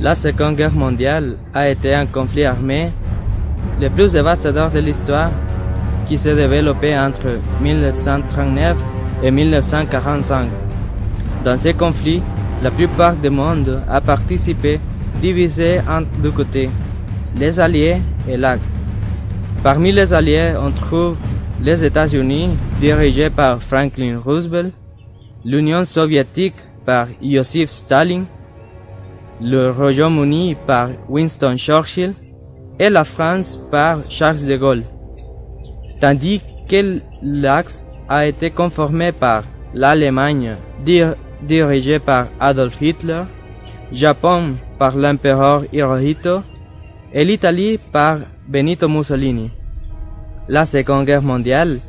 La Seconde Guerre mondiale a été un conflit armé le plus dévastateur de l'histoire qui s'est développé entre 1939 et 1945. Dans ce conflit, la plupart du monde a participé, divisé en deux côtés, les Alliés et l'Axe. Parmi les Alliés, on trouve les États-Unis, dirigés par Franklin Roosevelt, l'Union soviétique par Joseph Staline, le Royaume-Uni par Winston Churchill et la France par Charles de Gaulle, tandis que l'Axe a été conformé par l'Allemagne dirigée par Adolf Hitler, Japon par l'empereur Hirohito et l'Italie par Benito Mussolini. La Seconde Guerre mondiale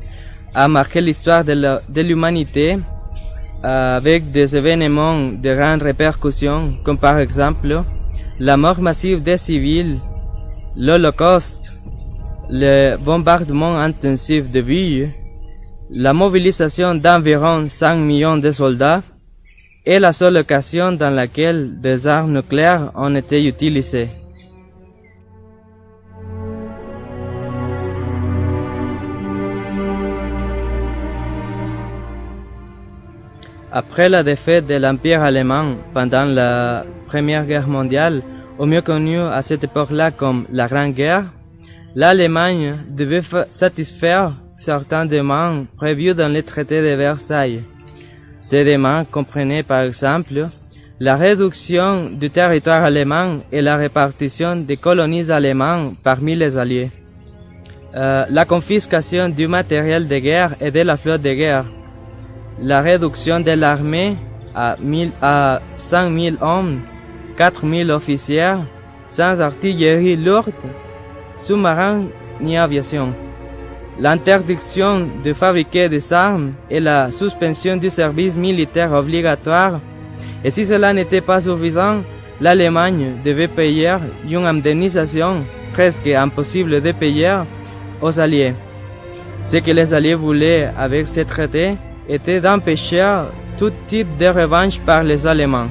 a marqué l'histoire de l'humanité avec des événements de grandes répercussions, comme par exemple la mort massive des civils, l'Holocauste, le bombardement intensif de villes, la mobilisation d'environ 5 millions de soldats et la seule occasion dans laquelle des armes nucléaires ont été utilisées. Après la défaite de l'Empire allemand pendant la Première Guerre mondiale, au mieux connue à cette époque-là comme la Grande Guerre, l'Allemagne devait satisfaire certaines demandes prévues dans le traité de Versailles. Ces demandes comprenaient par exemple la réduction du territoire allemand et la répartition des colonies allemandes parmi les Alliés, la confiscation du matériel de guerre et de la flotte de guerre, la réduction de l'armée à 5 000 hommes, 4 000 officiers, sans artillerie lourde, sous-marins ni aviation, l'interdiction de fabriquer des armes et la suspension du service militaire obligatoire. Et si cela n'était pas suffisant, l'Allemagne devait payer une indemnisation presque impossible de payer aux Alliés. Ce que les Alliés voulaient avec ce traité était d'empêcher tout type de revanche par les Allemands.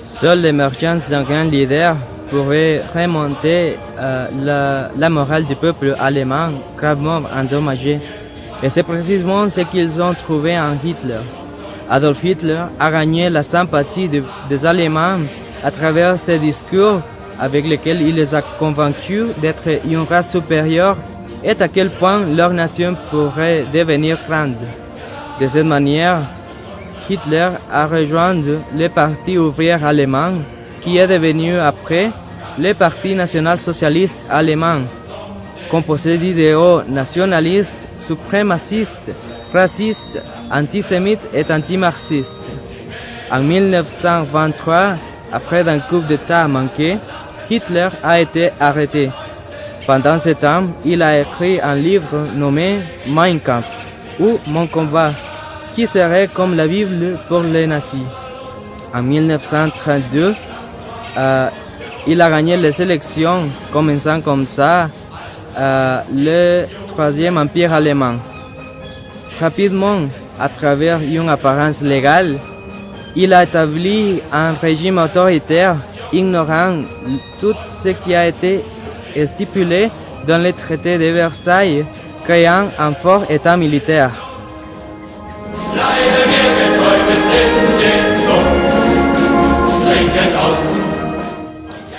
Seule l'émergence d'un grand leader pouvait remonter la morale du peuple allemand gravement endommagé. Et c'est précisément ce qu'ils ont trouvé en Hitler. Adolf Hitler a gagné la sympathie des Allemands à travers ses discours avec lesquels il les a convaincus d'être une race supérieure et à quel point leur nation pourrait devenir grande. De cette manière, Hitler a rejoint le Parti ouvrier allemand qui est devenu après le Parti national-socialiste allemand, composé d'idéaux nationalistes, suprémacistes, racistes, antisémites et antimarxistes. En 1923, après un coup d'État manqué, Hitler a été arrêté. Pendant ce temps, il a écrit un livre nommé Mein Kampf, ou Mon combat, qui serait comme la Bible pour les nazis. En 1932, il a gagné les élections, commençant comme ça le Troisième Empire allemand. Rapidement, à travers une apparence légale, il a établi un régime autoritaire ignorant tout ce qui a été stipulé dans le traité de Versailles, créant un fort État militaire.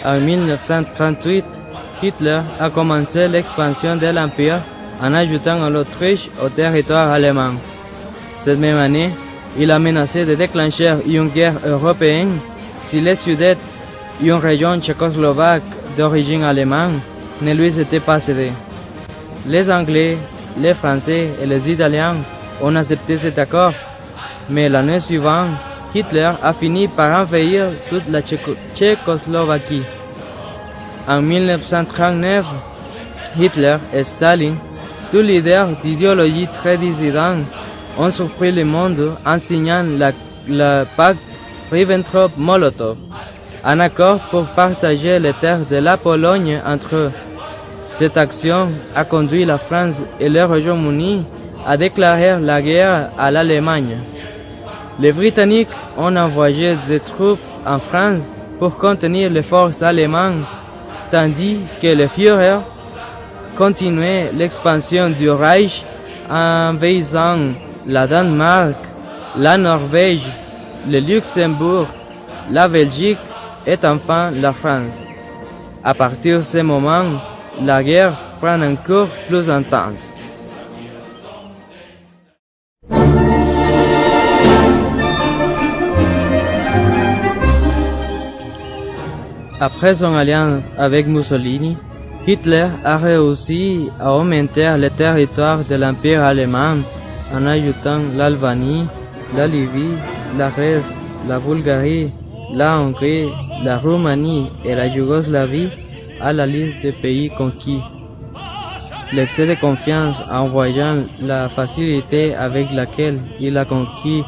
En 1938, Hitler a commencé l'expansion de l'Empire en ajoutant l'Autriche au territoire allemand. Cette même année, il a menacé de déclencher une guerre européenne si les Sudètes, une région tchécoslovaque d'origine allemande, ne lui étaient pas cédés. Les Anglais, les Français et les Italiens ont accepté cet accord, mais l'année suivante, Hitler a fini par envahir toute la Tchécoslovaquie. En 1939, Hitler et Staline, deux leaders d'idéologie très dissidents, ont surpris le monde en signant le pacte Ribbentrop-Molotov, un accord pour partager les terres de la Pologne entre eux. Cette action a conduit la France et le Royaume-Uni à déclarer la guerre à l'Allemagne. Les Britanniques ont envoyé des troupes en France pour contenir les forces allemandes, tandis que le Führer continuait l'expansion du Reich en envahissant la Danemark, la Norvège, le Luxembourg, la Belgique et enfin la France. À partir de ce moment, la guerre prend un cours plus intense. Après son alliance avec Mussolini, Hitler a réussi à augmenter le territoire de l'Empire allemand en ajoutant l'Albanie, la Libye, la Grèce, la Bulgarie, la Hongrie, la Roumanie et la Yougoslavie à la liste des pays conquis. L'excès de confiance en voyant la facilité avec laquelle il a conquis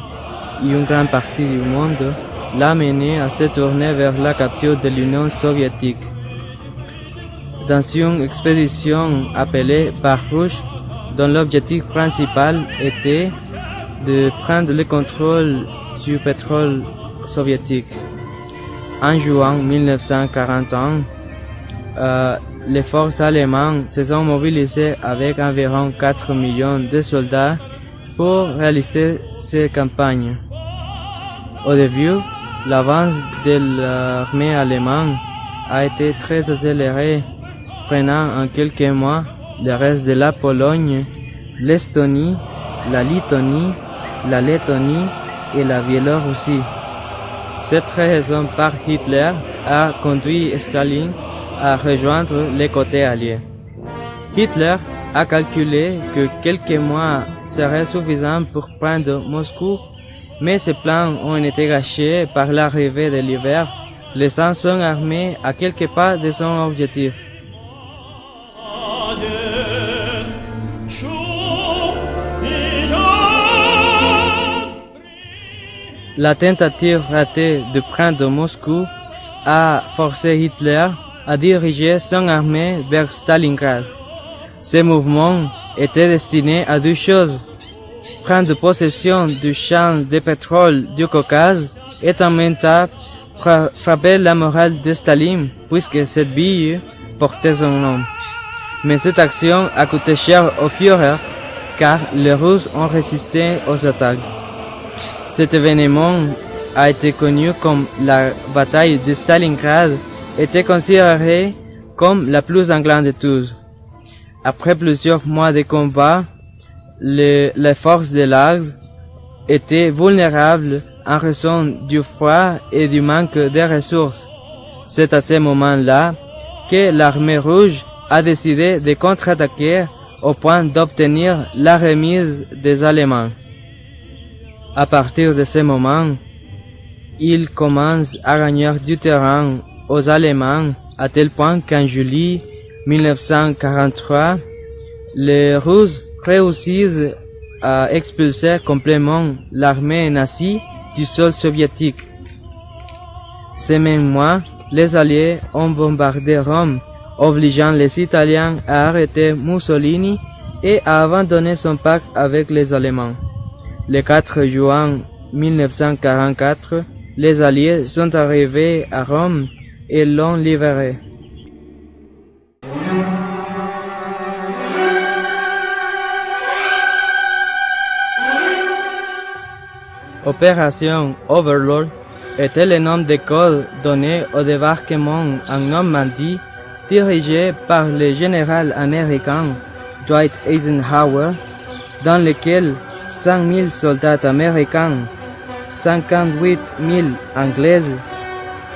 une grande partie du monde l'a mené à se tourner vers la capture de l'Union soviétique. Dans une expédition appelée Bar Rouge, dont l'objectif principal était de prendre le contrôle du pétrole soviétique. En juin 1941, les forces allemandes se sont mobilisées avec environ 4 millions de soldats pour réaliser ces campagnes. Au début, l'avance de l'armée allemande a été très accélérée, prenant en quelques mois le reste de la Pologne, l'Estonie, la Lituanie, la Lettonie et la Biélorussie. Cette raison par Hitler a conduit Staline à rejoindre les côtés alliés. Hitler a calculé que quelques mois seraient suffisants pour prendre Moscou, mais ces plans ont été gâchés par l'arrivée de l'hiver, laissant son armée à quelques pas de son objectif. La tentative ratée de prendre Moscou a forcé Hitler à diriger son armée vers Stalingrad. Ce mouvement était destiné à deux choses: prendre possession du champ de pétrole du Caucase et en même temps frapper la morale de Staline, puisque cette ville portait son nom. Mais cette action a coûté cher au Führer, car les Russes ont résisté aux attaques. Cet événement a été connu comme la bataille de Stalingrad, était considérée comme la plus sanglante de toutes. Après plusieurs mois de combat, les forces de l'Axe étaient vulnérables en raison du froid et du manque de ressources. C'est à ce moment-là que l'armée rouge a décidé de contre-attaquer au point d'obtenir la remise des Allemands. À partir de ce moment, ils commencent à gagner du terrain aux Allemands à tel point qu'en juillet 1943, les Russes réussissent à expulser complètement l'armée nazie du sol soviétique. Ce même mois, les Alliés ont bombardé Rome, obligeant les Italiens à arrêter Mussolini et à abandonner son pacte avec les Allemands. Le 4 juin 1944, les Alliés sont arrivés à Rome et l'ont libéré. Opération Overlord était le nom de code donné au débarquement en Normandie dirigé par le général américain Dwight Eisenhower, dans lequel 100 000 soldats américains, 58 000 Anglais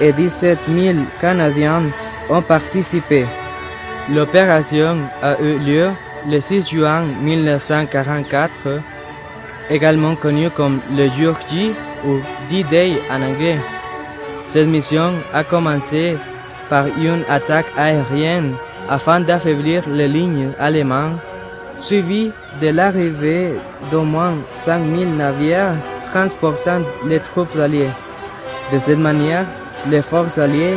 et 17 000 Canadiens ont participé. L'opération a eu lieu le 6 juin 1944, également connu comme le jour J ou D-Day en anglais. Cette mission a commencé par une attaque aérienne afin d'affaiblir les lignes allemandes, suivie de l'arrivée d'au moins 5 000 navires transportant les troupes alliées. De cette manière, les forces alliées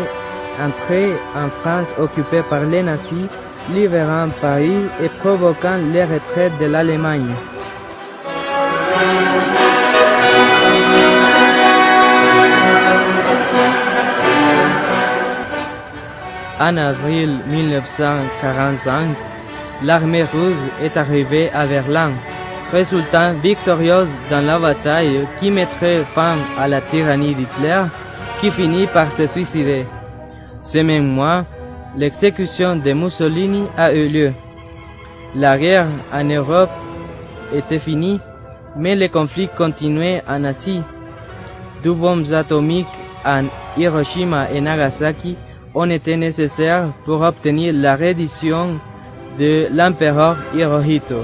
entrées en France occupée par les nazis libérant Paris et provoquant les retraites de l'Allemagne. En avril 1945, l'armée russe est arrivée à Berlin, résultant victorieuse dans la bataille qui mettrait fin à la tyrannie d'Hitler, qui finit par se suicider. Ce même mois, l'exécution de Mussolini a eu lieu. La guerre en Europe était finie, mais les conflits continuaient en Asie. Deux bombes atomiques en Hiroshima et Nagasaki ont été nécessaires pour obtenir la reddition de l'empereur Hirohito.